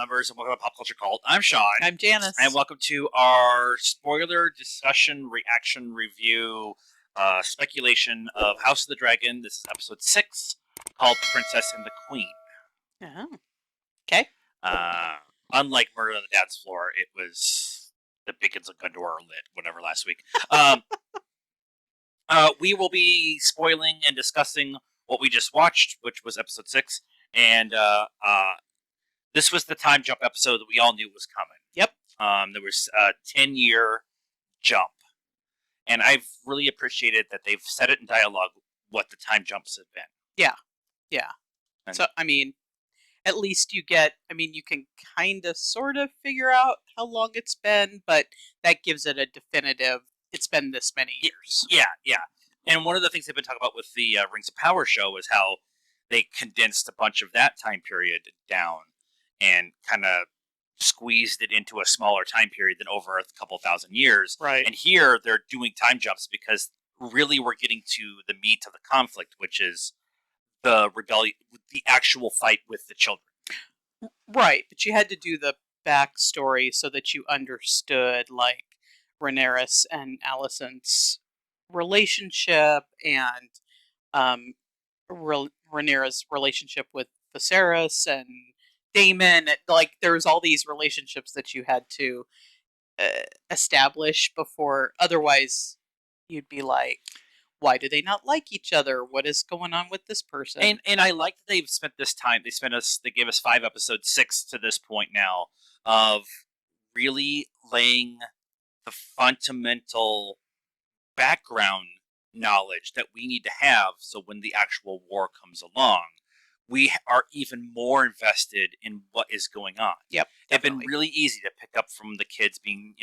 members, and welcome to Pop Culture Cult. I'm Sean. I'm Janice. And welcome to our spoiler discussion, reaction, review, speculation of House of the Dragon. This is episode 6, called The Princess and the Queen. Oh. Okay. Unlike Murder on the Dance Floor, it was the beacons of Gondor are lit, whatever, last week. We will be spoiling and discussing what we just watched, which was episode 6. And this was the time jump episode that we all knew was coming. Yep. There was a 10-year jump. And I've really appreciated that they've said it in dialogue what the time jumps have been. Yeah. Yeah. And so, I mean, at least you get, you can kind of sort of figure out how long it's been, but that gives it a definitive, it's been this many years. Yeah. And one of the things they've been talking about with the Rings of Power show is how they condensed a bunch of that time period down and kind of squeezed it into a smaller time period than over a couple thousand years. Right. And here they're doing time jumps because really we're getting to the meat of the conflict, which is the rebellion, the actual fight with the children. Right. But you had to do the backstory so that you understood, like, Rhaenyra's and Allison's relationship and Rhaenyra's relationship with Viserys and Daemon. Like, there's all these relationships that you had to establish before. Otherwise, you'd be like, why do they not like each other? What is going on with this person? And I like that they've spent this time. They gave us 5 episodes, 6 to this point now, of really laying the fundamental background knowledge that we need to have, so when the actual war comes along, we are even more invested in what is going on. Yep, they've been really easy to pick up from the kids being,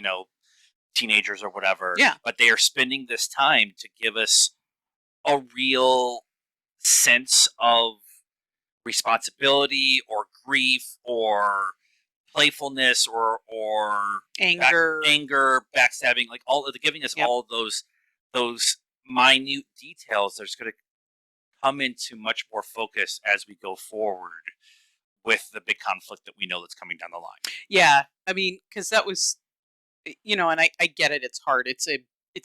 teenagers or whatever. Yeah. But they are spending this time to give us a real sense of responsibility or grief or playfulness or anger, backstabbing, like all of the giving us all those minute details that's going to come into much more focus as we go forward with the big conflict that we know that's coming down the line. Yeah, because that was, and I get it. It's hard. It's a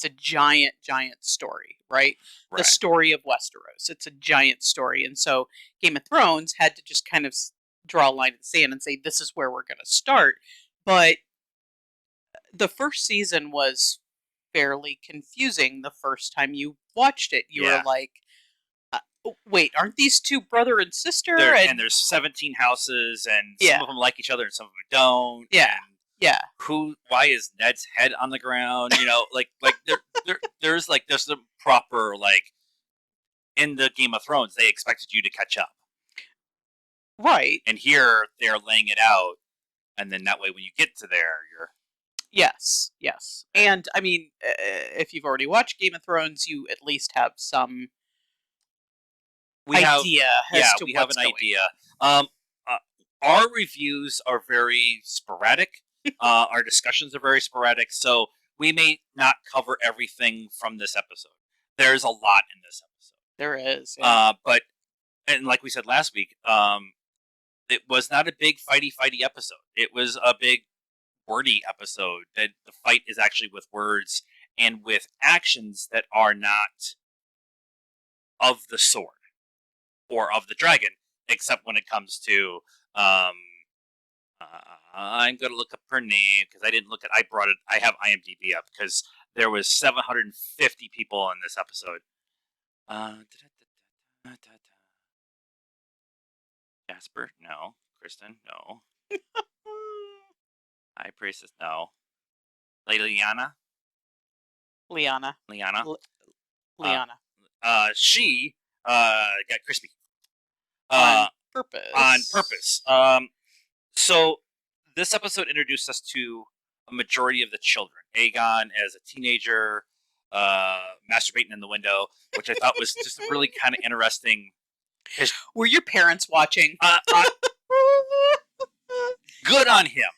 giant story, right? The story of Westeros. It's a giant story, and so Game of Thrones had to just kind of draw a line in the sand and say, this is where we're going to start. But the first season was fairly confusing the first time you watched it. You were like, wait, aren't these two brother and sister? And there's 17 houses, and some of them like each other and some of them don't. Yeah. Why is Ned's head on the ground? There's the proper, in the Game of Thrones, they expected you to catch up. Right. And here they're laying it out, and then that way when you get to there, you're... Yes. And, if you've already watched Game of Thrones, you at least have some idea as to what's going on. Our reviews are very sporadic. Our discussions are very sporadic, so we may not cover everything from this episode. There's a lot in this episode. There is. Yeah. And like we said last week, it was not a big fighty episode. It was a big wordy episode. That the fight is actually with words and with actions that are not of the sword or of the dragon, except when it comes to I'm going to look up her name because I didn't look at. I have IMDb up because there was 750 people in this episode. Jasper, no. Kristen, no. High Priestess, no. Leanna. She got crispy. On purpose. So this episode introduced us to a majority of the children. Aegon as a teenager, masturbating in the window, which I thought was just really kind of interesting. Were your parents watching? Good on him.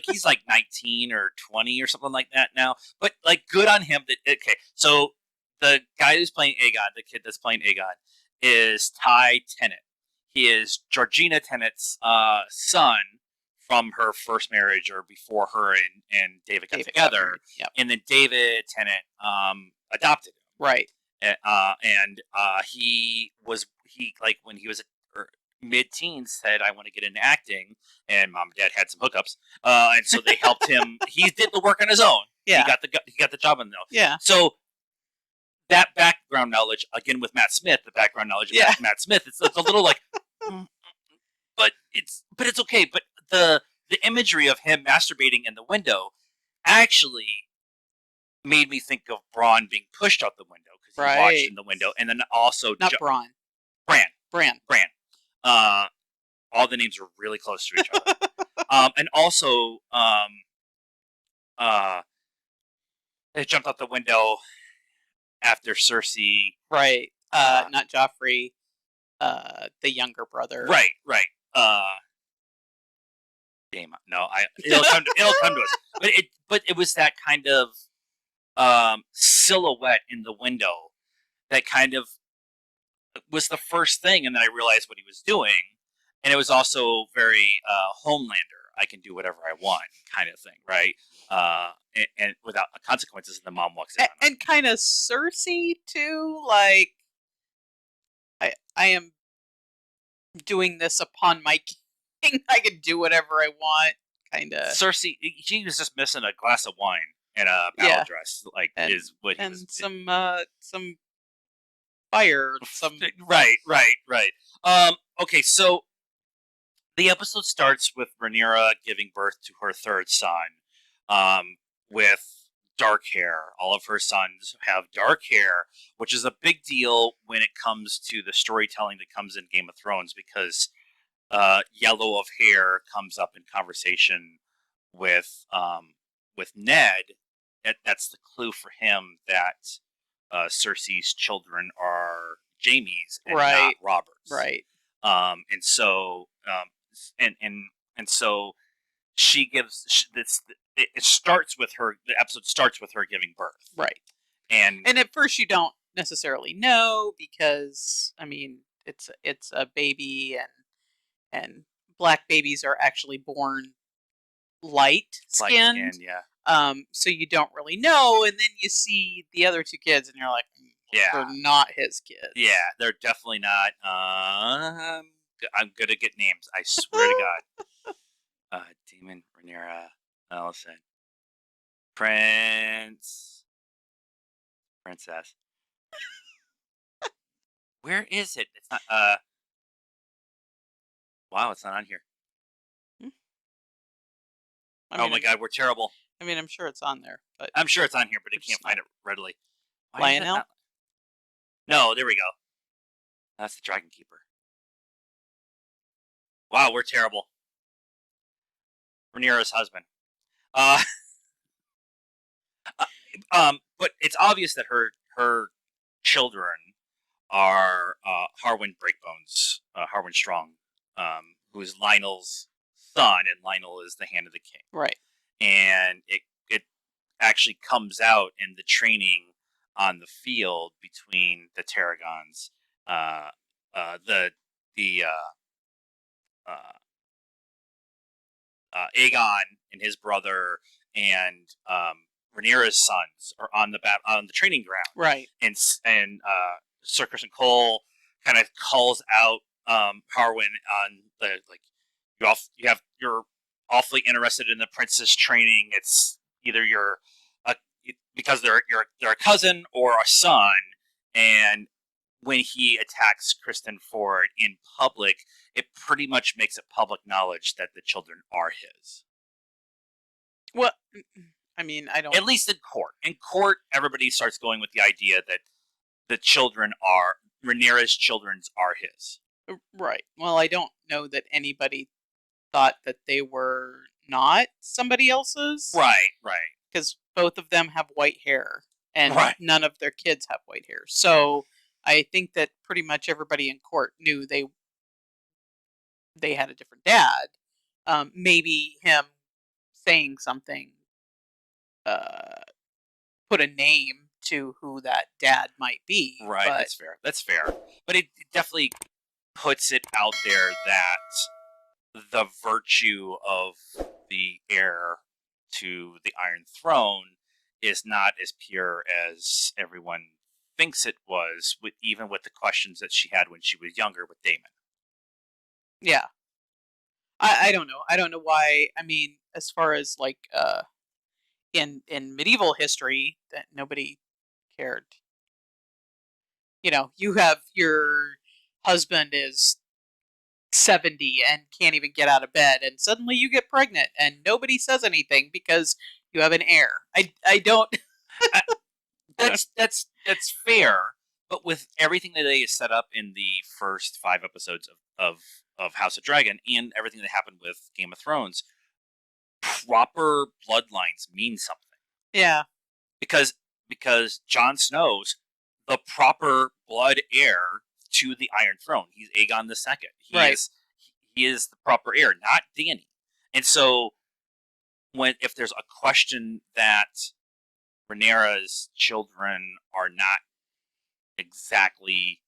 He's like 19 or 20 or something like that now. But good on him. So the guy who's playing Aegon, the kid that's playing Aegon, is Ty Tennant. He is Georgina Tennant's son, from her first marriage or before her and David got David together. Yep. And then David Tennant adopted him. Right. And when he was mid-teens said, I want to get into acting, and mom and dad had some hookups, and so they helped him. He did the work on his own. Yeah. He got the job on though. Yeah. So that background knowledge, again with Matt Smith, the background knowledge of Matt Smith, it's a little like, but it's okay. But the imagery of him masturbating in the window actually made me think of Braun being pushed out the window because he watched in the window, and then also not Braun, Bran. All the names are really close to each other. And also, they jumped out the window after Cersei. Right. Not Joffrey. The younger brother. Right. Damn. No, it'll come to us. But it was that kind of silhouette in the window that kind of was the first thing, and then I realized what he was doing, and it was also very Homelander. I can do whatever I want, kind of thing, right? And without consequences. And the mom walks in, and kind of Cersei too. Like, I am doing this upon my king. I can do whatever I want. Kind of. Cersei, she was just missing a glass of wine and a battle dress, is what he was. Some fire. Right. Okay, so the episode starts with Rhaenyra giving birth to her third son, with dark hair. All of her sons have dark hair, which is a big deal when it comes to the storytelling that comes in Game of Thrones, because yellow of hair comes up in conversation with Ned. That's the clue for him that Cersei's children are Jaime's and not Robert's. Right. And so she gives this. It starts with her. The episode starts with her giving birth. Right. And at first you don't necessarily know, because I mean it's a baby, and black babies are actually born light skinned. Yeah. So you don't really know, and then you see the other two kids, and you're like, they're not his kids. Yeah, they're definitely not. I'm good at getting names. I swear to God. Demon, Rhaenyra, Allison, Princess. Where is it? It's not. Wow, it's not on here. Oh my God, we're terrible. I mean, I'm sure it's on there, but I'm sure it's on here, but I can't find it readily. Lionel? No, there we go. That's the Dragon Keeper. Wow, we're terrible. Rhaenyra's husband. But it's obvious that her children are Harwin Breakbones, Harwin Strong, who is Lionel's son, and Lionel is the Hand of the King. Right. And it actually comes out in the training on the field between the Tarragons, Aegon and his brother, and Rhaenyra's sons are on the training ground. Right. And Sir Kristen Cole kind of calls out Harwin on the you're awfully interested in the princess training. It's either because they're a cousin or a son. And when he attacks Kristen Ford in public, it pretty much makes it public knowledge that the children are his. Well, I mean, I don't. At least in court. In court, everybody starts going with the idea that the children are Rhaenyra's children's are his. Right. Well, I don't know that anybody thought that they were not somebody else's. Right. Because both of them have white hair, and none of their kids have white hair. So I think that pretty much everybody in court knew they had a different dad. Maybe him saying something put a name to who that dad might be. Right, that's fair. But it definitely puts it out there that the virtue of the heir to the Iron Throne is not as pure as everyone thinks it was, even with the questions that she had when she was younger with Damon. Yeah. I don't know. I don't know why. I mean, as far as like in medieval history, that nobody cared. You know, you have your husband is 70 and can't even get out of bed, and suddenly you get pregnant and nobody says anything because you have an heir. I don't. I, that's fair, but with everything that they set up in the first 5 episodes of House of Dragon and everything that happened with Game of Thrones, proper bloodlines mean something. Yeah. Because Jon Snow's the proper blood heir to the Iron Throne. He's Aegon the Second. Right. He is the proper heir, not Dany. And so if there's a question that Rhaenyra's children are not exactly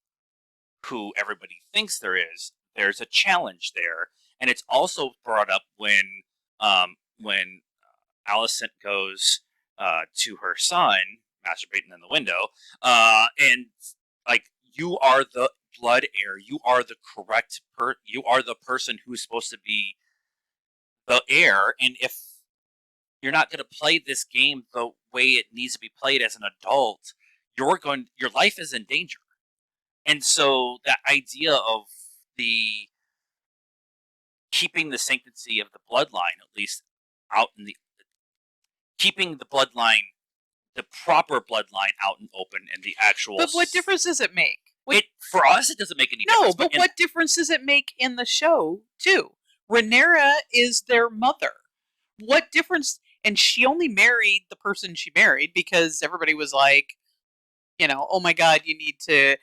who everybody thinks there's a challenge there. And it's also brought up when Allison goes to her son, masturbating in the window, and like, you are the blood heir, you are the correct you are the person who's supposed to be the heir, and if you're not going to play this game the way it needs to be played as an adult, your life is in danger. And so that idea of the keeping the sanctity of the bloodline, at least out in the keeping the proper bloodline out and open, and the actual. But what difference does it make? For us, it doesn't make any No, difference. but what difference does it make in the show too? Rhaenyra is their mother. What difference? And she only married the person she married because everybody was like, you know, oh my God, you need to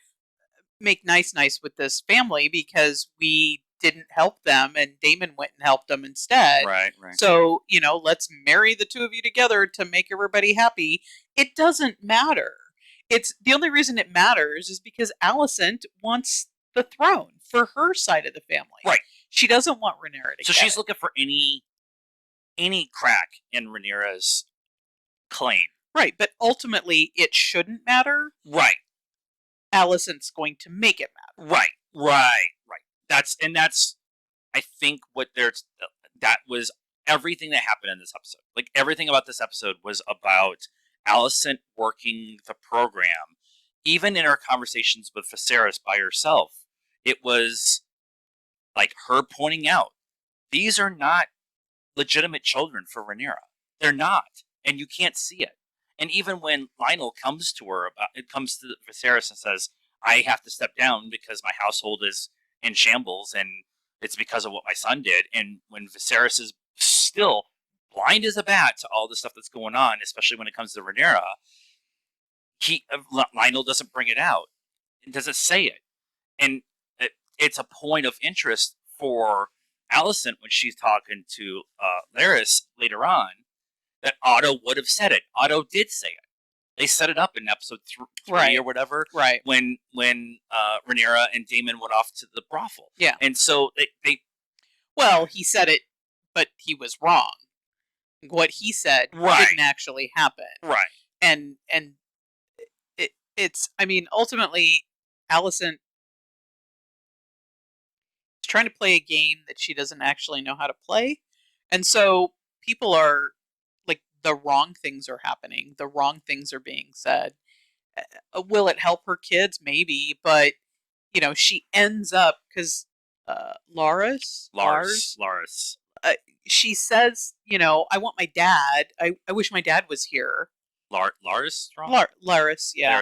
make nice with this family because we didn't help them and Damon went and helped them instead. Right. So, you know, let's marry the two of you together to make everybody happy. It doesn't matter. It's the only reason it matters is because Allison wants the throne for her side of the family. Right. She doesn't want Rhaenyra to. So she's looking for any crack in Rhaenyra's claim. Right, but ultimately it shouldn't matter. Right. Allison's going to make it matter. Right. That's I think that was everything that happened in this episode. Like, everything about this episode was about Allison working the program. Even in her conversations with Viserys by herself, it was like her pointing out, these are not legitimate children for Rhaenyra. They're not, and you can't see it. And even when Lionel comes to Viserys and says, I have to step down because my household is in shambles and it's because of what my son did. And when Viserys is still blind as a bat to all the stuff that's going on, especially when it comes to Rhaenyra, Lionel doesn't bring it out. It doesn't say it. And it's a point of interest for Allison when she's talking to Larys later on, that Otto would have said it. Otto did say it. They set it up in episode 3 or whatever. Right. When Rhaenyra and Daemon went off to the brothel. Yeah. And so they. Well, he said it, but he was wrong. What he said didn't actually happen. Right. And it's. I mean, ultimately, Allison is trying to play a game that she doesn't actually know how to play, and so people are. The wrong things are happening. The wrong things are being said. Will it help her kids? Maybe, but you know, she ends up because Lars. She says, you know, I want my dad. I wish my dad was here. Lars, Laris, yeah.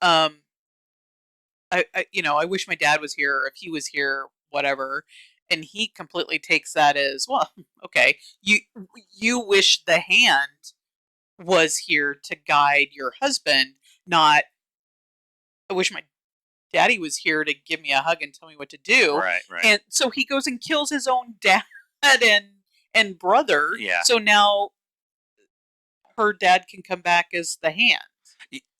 Laris. I wish my dad was here. If he was here, whatever. And he completely takes that as, well, okay, you wish the hand was here to guide your husband, not, I wish my daddy was here to give me a hug and tell me what to do. Right. And so he goes and kills his own dad and brother. Yeah. So now her dad can come back as the hand.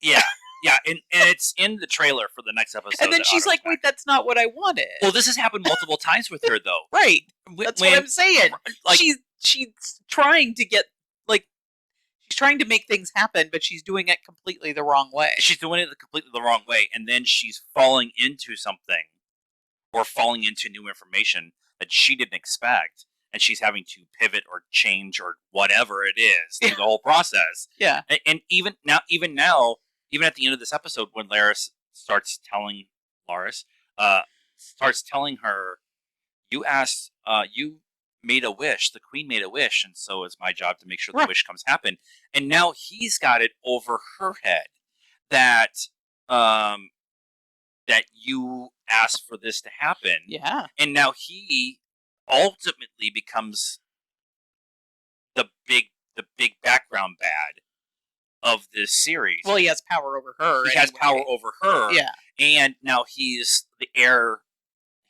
Yeah. Yeah, and it's in the trailer for the next episode. And then she's like, "Wait, that's not what I wanted." Well, this has happened multiple times with her, though. Right. That's what I'm saying. Like, she's trying to get like she's trying to make things happen, but she's doing it completely the wrong way. she's doing it completely the wrong way, and then she's falling into something or falling into new information that she didn't expect, and she's having to pivot or change or whatever it is through the whole process. Yeah. And even at the end of this episode, when Laris starts telling her, you made a wish, the queen made a wish, and so it's my job to make sure the wish comes happen. And now he's got it over her head that that you asked for this to happen. Yeah. And now he ultimately becomes the big background bad of this series. Well, he has power over her. He has power over her. Yeah. And now he's the heir.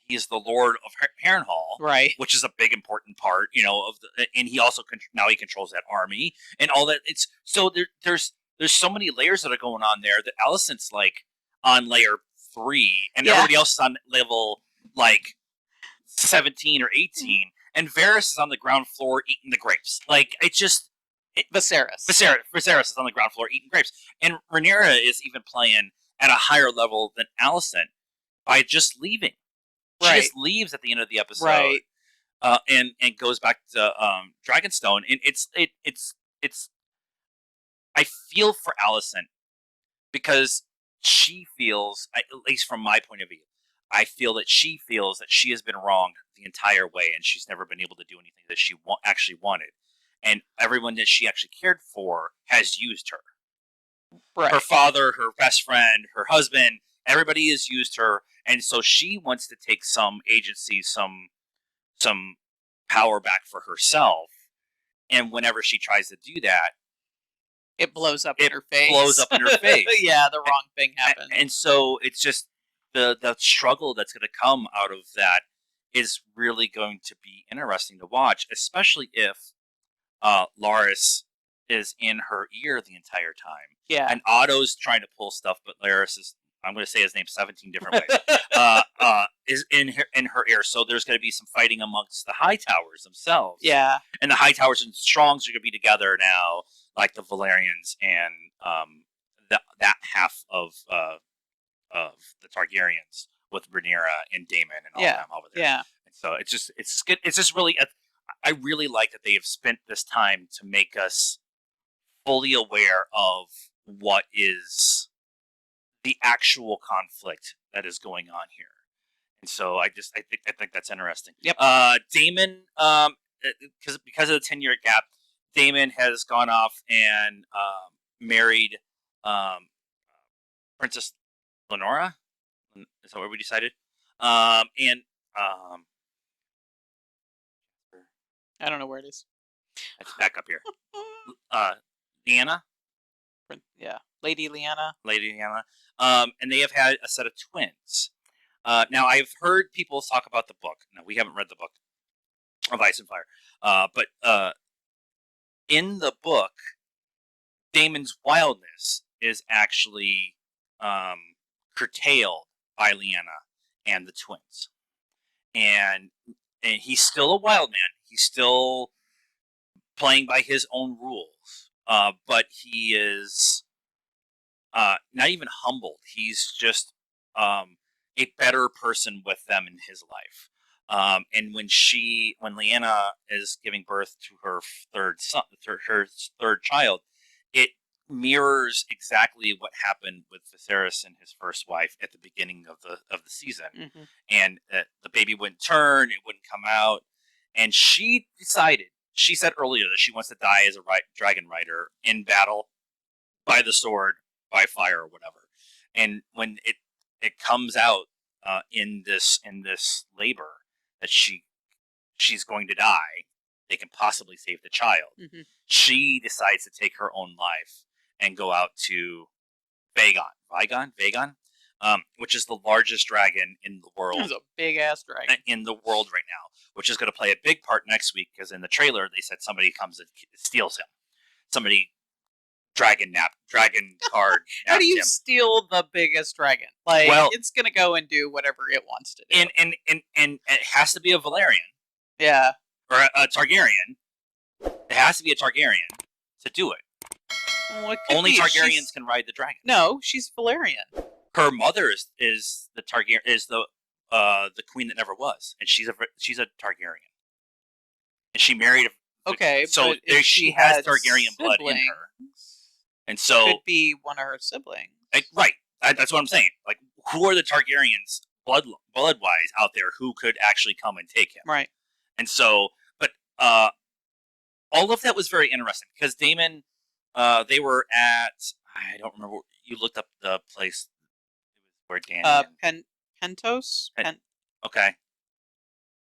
He's the Lord of Harrenhal, right? Which is a big important part, and he also now he controls that army and all that. It's so there's so many layers that are going on there that Allison's like on layer 3, and everybody else is on level like 17 or 18, and Varys is on the ground floor eating the grapes. Like it's just Viserys is on the ground floor eating grapes, and Rhaenyra is even playing at a higher level than Allison by just leaving. She just leaves at the end of the episode, and goes back to Dragonstone. And it's I feel for Allison because she feels, at least from my point of view, I feel that she feels that she has been wronged the entire way, and she's never been able to do anything that she actually wanted. And everyone that she actually cared for has used her. Right. Her father, her best friend, her husband. Everybody has used her, and so she wants to take some agency, some power back for herself. And whenever she tries to do that, it blows up in her face. Yeah, the wrong thing happens. And so it's just the struggle that's going to come out of that is really going to be interesting to watch, especially if Laris is in her ear the entire time. Yeah. And Otto's trying to pull stuff, but Laris is, I'm going to say his name 17 different ways, is in her ear. So there's going to be some fighting amongst the High Towers themselves. Yeah. And the High Towers and Strongs are going to be together now, like the Valerians and that half of the Targaryens with Rhaenyra and Daemon and all them over there. Yeah. And so it's just good. It's just really, I really like that they have spent this time to make us fully aware of what is the actual conflict that is going on here. And so I think that's interesting. Yep. Daemon, because of the 10-year gap, Daemon has gone off and married Princess Lenora. Is that what we decided? I don't know where it is. It's back up here. Leanna. Yeah, Lady Leanna. And they have had a set of twins. Now, I've heard people talk about the book. Now, we haven't read the book of Ice and Fire. But in the book, Daemon's wildness is actually curtailed by Leanna and the twins. And he's still a wild man. He's still playing by his own rules. But he is not even humbled. He's just a better person with them in his life. And when Leanna is giving birth to her third child, it mirrors exactly what happened with Viserys and his first wife at the beginning of the season. Mm-hmm. And the baby wouldn't turn, it wouldn't come out, and she said earlier that she wants to die as a dragon rider in battle, by the sword, by fire, or whatever. And when it comes out in this labor that she's going to die, they can possibly save the child. Mm-hmm. She decides to take her own life and go out to Vagon, which is the largest dragon in the world. It's a big ass dragon in the world right now, which is going to play a big part next week because in the trailer they said somebody comes and steals him. Somebody dragon card. How do you him. steal the biggest dragon? Like, well, it's gonna go and do whatever it wants to do. and it has to be a Valerian. Yeah. Or a Targaryen. It has to be a Targaryen to do it. Well, it Only Targaryens can ride the dragon. No, she's Valerian. Her mother is the Targaryen, is the queen that never was, and she's a Targaryen, and she married. Okay, so but she has Targaryen blood in her, and so could be one of her siblings. Right. That's what I'm saying. Like, who are the Targaryens blood wise out there who could actually come and take him? Right. And so, but all of that was very interesting because Daemon, they were at, I don't remember. You looked up the place. It was where Danny. Pentos. Okay.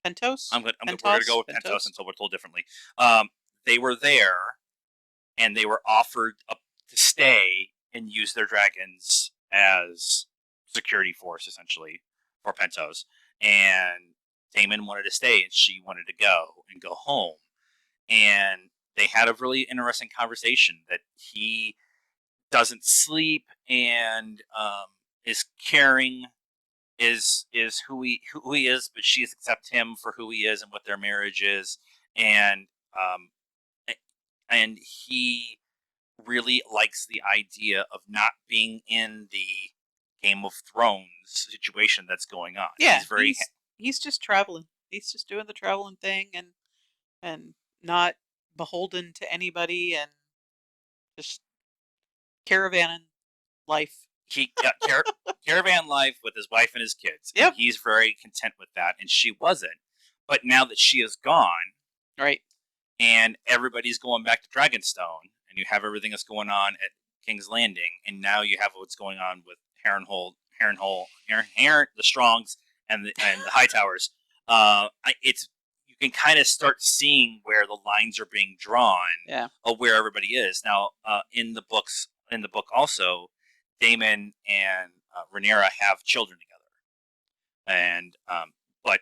Pentos. We're gonna go with Pentos until we're told differently. They were there, and they were offered to stay and use their dragons as security force, essentially, for Pentos. And Daemon wanted to stay, and she wanted to go home. And they had a really interesting conversation that he doesn't sleep and is caring, is who he is, but she accepts him for who he is and what their marriage is, and he really likes the idea of not being in the Game of Thrones situation that's going on. Yeah, he's just traveling. He's just doing the traveling thing and not beholden to anybody and just caravanning life. He caravan life with his wife and his kids. Yep. And he's very content with that, and she wasn't. But now that she is gone, right, and everybody's going back to Dragonstone, and you have everything that's going on at King's Landing, and now you have what's going on with Harrenhal, the Strongs, and the Hightowers. It's, you can kind of start seeing where the lines are being drawn. Yeah. Of where everybody is now. In the book also, Daemon and Rhaenyra have children together, and but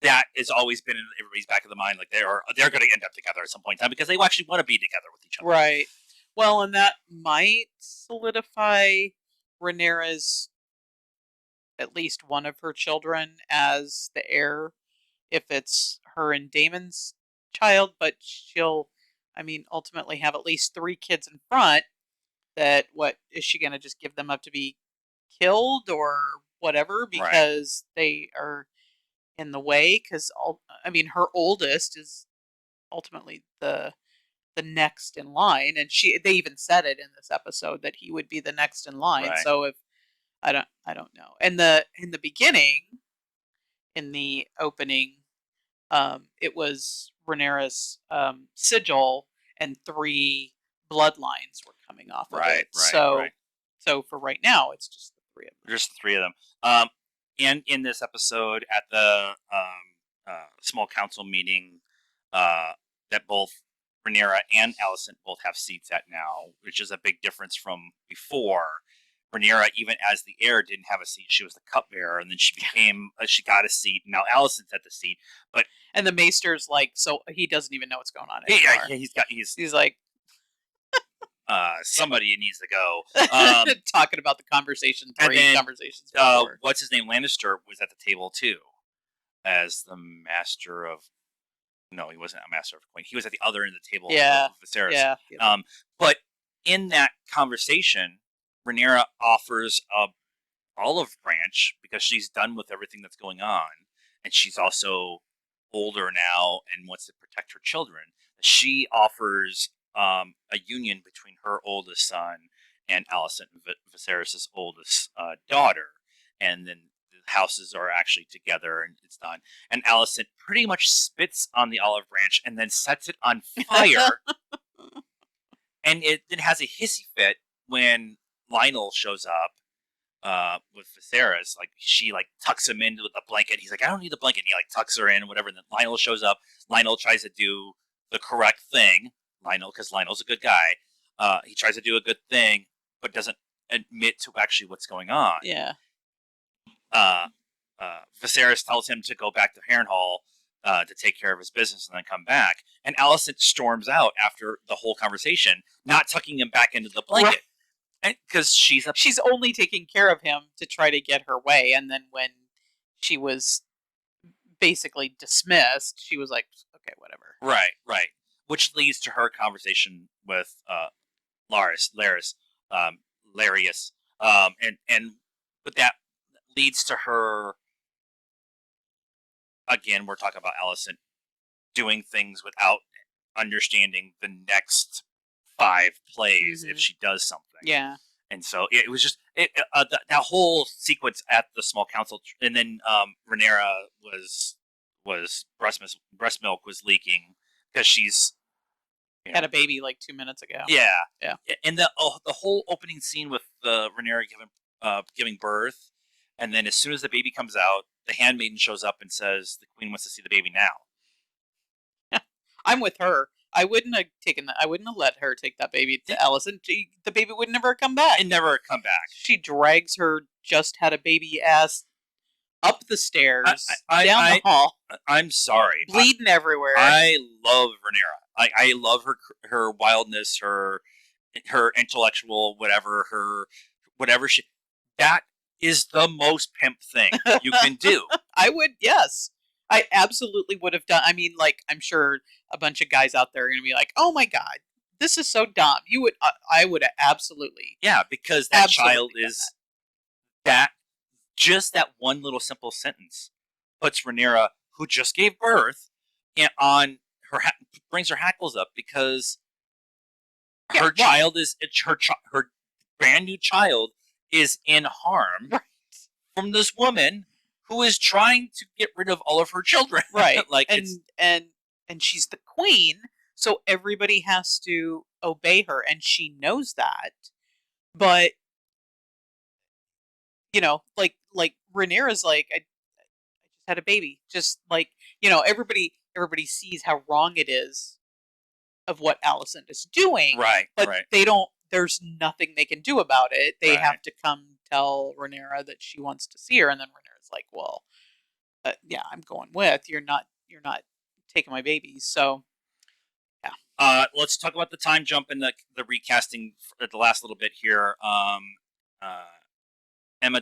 that has always been in everybody's back of the mind. Like, they're going to end up together at some point in time because they actually want to be together with each other. Right. Well, and that might solidify Rhaenyra's, at least one of her children, as the heir, if it's her and Daemon's child. But she'll, ultimately have at least 3 kids in front. That, what is she going to just give them up to be killed or whatever because they are in the way? Because her oldest is ultimately the next in line, and they even said it in this episode that he would be the next in line. Right. So if I don't know. And in the beginning, in the opening, it was Rhaenyra's sigil, and 3 bloodlines were coming off of it. So for right now, it's just the 3 of them. Just the 3 of them. And in this episode, at the small council meeting, that both Rhaenyra and Allison both have seats at now, which is a big difference from before. Rhaenyra, even as the heir, didn't have a seat. She was the cupbearer, and then she became she got a seat. Now Allison's at the seat, and the Maester's like, so he doesn't even know what's going on anymore. Yeah, he's like, somebody needs to go. Talking about the conversations before. What's his name? Lannister was at the table too, as the master of. No, he wasn't a master of Queen. He was at the other end of the table. Yeah. With Viserys. Yeah. But in that conversation, Rhaenyra offers a olive branch because she's done with everything that's going on, and she's also older now and wants to protect her children. She offers a union between her oldest son and Allison, Viserys' oldest daughter, and then the houses are actually together and it's done. And Allison pretty much spits on the olive branch and then sets it on fire. And it then has a hissy fit when Lionel shows up with Viserys. Like, she tucks him into the blanket. He's like, I don't need the blanket. And he tucks her in, whatever. And then Lionel shows up. Lionel tries to do the correct thing. Because Lionel's a good guy. He tries to do a good thing, but doesn't admit to actually what's going on. Yeah. Viserys tells him to go back to Harrenhal to take care of his business and then come back. And Allison storms out after the whole conversation, not tucking him back into the blanket because she's only taking care of him to try to get her way. And then when she was basically dismissed, she was like, okay, whatever. right, which leads to her conversation with Laris, um, Larius, and but that leads to her again. We're talking about Allison doing things without understanding the next 5 plays if she does something. Yeah. And so it was just that whole sequence at the small council, and then Rhaenyra was breast milk was leaking because she's had a baby like 2 minutes ago. Yeah, yeah. And the whole opening scene with Rhaenyra giving birth, and then as soon as the baby comes out, the handmaiden shows up and says the queen wants to see the baby now. I'm with her. I wouldn't have taken that. I wouldn't have let her take that baby to Allison. The baby would never come back. It never come back. She drags her just had a baby ass up the stairs, down the hall. I'm sorry, bleeding everywhere. I love Rhaenyra. I love her wildness, her intellectual whatever she. That is the most pimp thing you can do. I would, yes. I absolutely would have done. I mean, like, I'm sure a bunch of guys out there are going to be like, "Oh my god, this is so dumb." You would, I would have absolutely. Yeah, because that child is that. Just that one little simple sentence puts Rhaenyra, who just gave birth, on her brings her hackles up because her child is her brand new child is in harm from this woman who is trying to get rid of all of her children. Right. like and she's the queen, so everybody has to obey her, and she knows that. But like Rhaenyra's like, I just had a baby. Just like, everybody sees how wrong it is of what Allison is doing. Right. But right. they don't, there's nothing they can do about it. They have to come tell Rhaenyra that she wants to see her, and then Rhaenyra's like, well, yeah, I'm going with, you're not taking my babies. So yeah. Let's talk about the time jump and the recasting at the last little bit here. Emma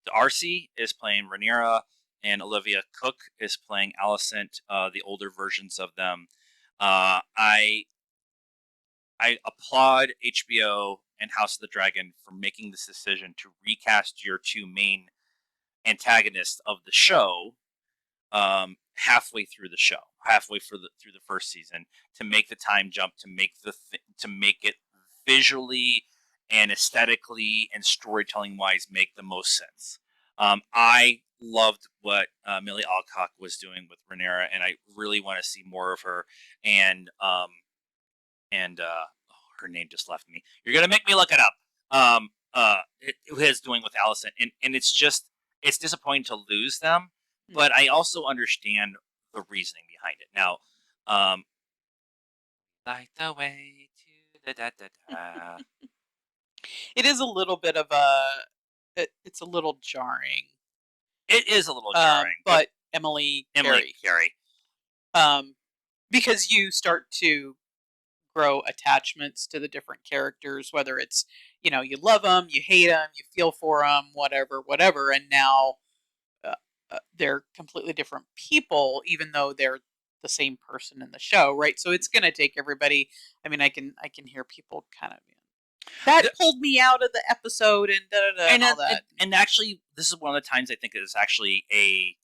D'Arcy is playing Rhaenyra, and Olivia Cook is playing Alicent, the older versions of them. I applaud HBO and House of the Dragon for making this decision to recast your two main antagonists of the show halfway through the show, through the first season, to make the time jump, to make it visually and aesthetically and storytelling wise make the most sense. I loved what Millie Alcock was doing with Rhaenyra, and I really want to see more of her. And her name just left me. You're gonna make me look it up. Who is doing with Allison, and it's disappointing to lose them, but I also understand the reasoning behind it. Now, light the way to the da da da. It is a little bit of it's a little jarring. It is a little jarring, but Emily Carey. Because you start to grow attachments to the different characters, whether it's, you love them, you hate them, you feel for them, whatever, and now they're completely different people, even though they're the same person in the show, right? So it's going to take everybody. I mean, I can hear people kind of, that pulled me out of the episode and all that. And actually, this is one of the times I think it is actually a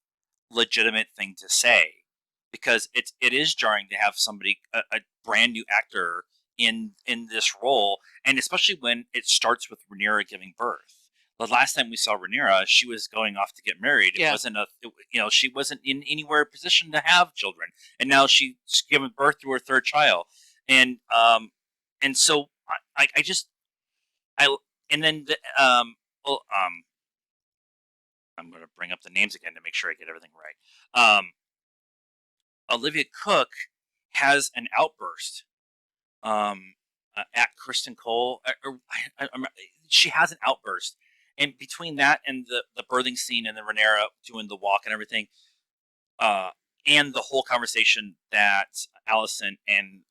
legitimate thing to say, because it is jarring to have somebody, a brand new actor in this role, and especially when it starts with Rhaenyra giving birth. The last time we saw Rhaenyra, she was going off to get married. It wasn't she wasn't in anywhere position to have children, and now she's given birth to her third child, and so and then I'm going to bring up the names again to make sure I get everything right. Olivia Cook has an outburst at Kristen Cole. She has an outburst, and between that and the birthing scene and the Rhaenyra doing the walk and everything, and the whole conversation that Allison and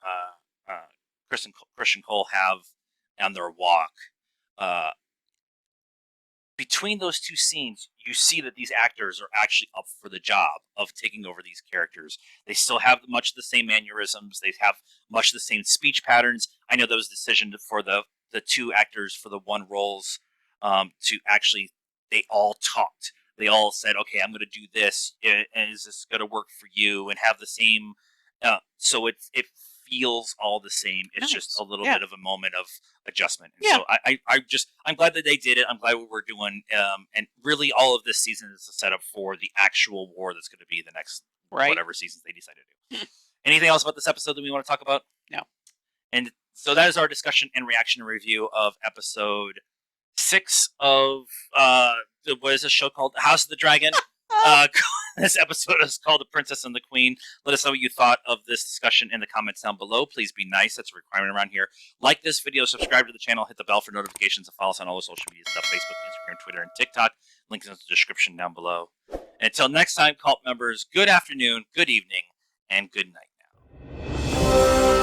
Christian Cole have on their walk. Between those two scenes, you see that these actors are actually up for the job of taking over these characters. They still have much of the same mannerisms. They have much of the same speech patterns. I know there was a decision for the two actors for the one roles to actually, they all talked. They all said, "Okay, I'm going to do this. And is this going to work for you?" And have the same. So it feels all the same. It's just a little bit of a moment of adjustment. And so I'm glad that they did it. I'm glad what we're doing. And really, all of this season is a setup for the actual war that's going to be the next whatever seasons they decide to do. Anything else about this episode that we want to talk about? No. And so that is our discussion and reaction and review of episode 6 of what is this show called? House of the Dragon. This episode is called The Princess and the Queen. Let us know what you thought of this discussion in the comments down below. Please be nice. That's a requirement around here. Like this video, subscribe to the channel, hit the bell for notifications, and follow us on all the social media stuff, Facebook, Instagram, Twitter, and TikTok. Links in the description down below. And until next time, cult members, good afternoon, good evening, and good night now.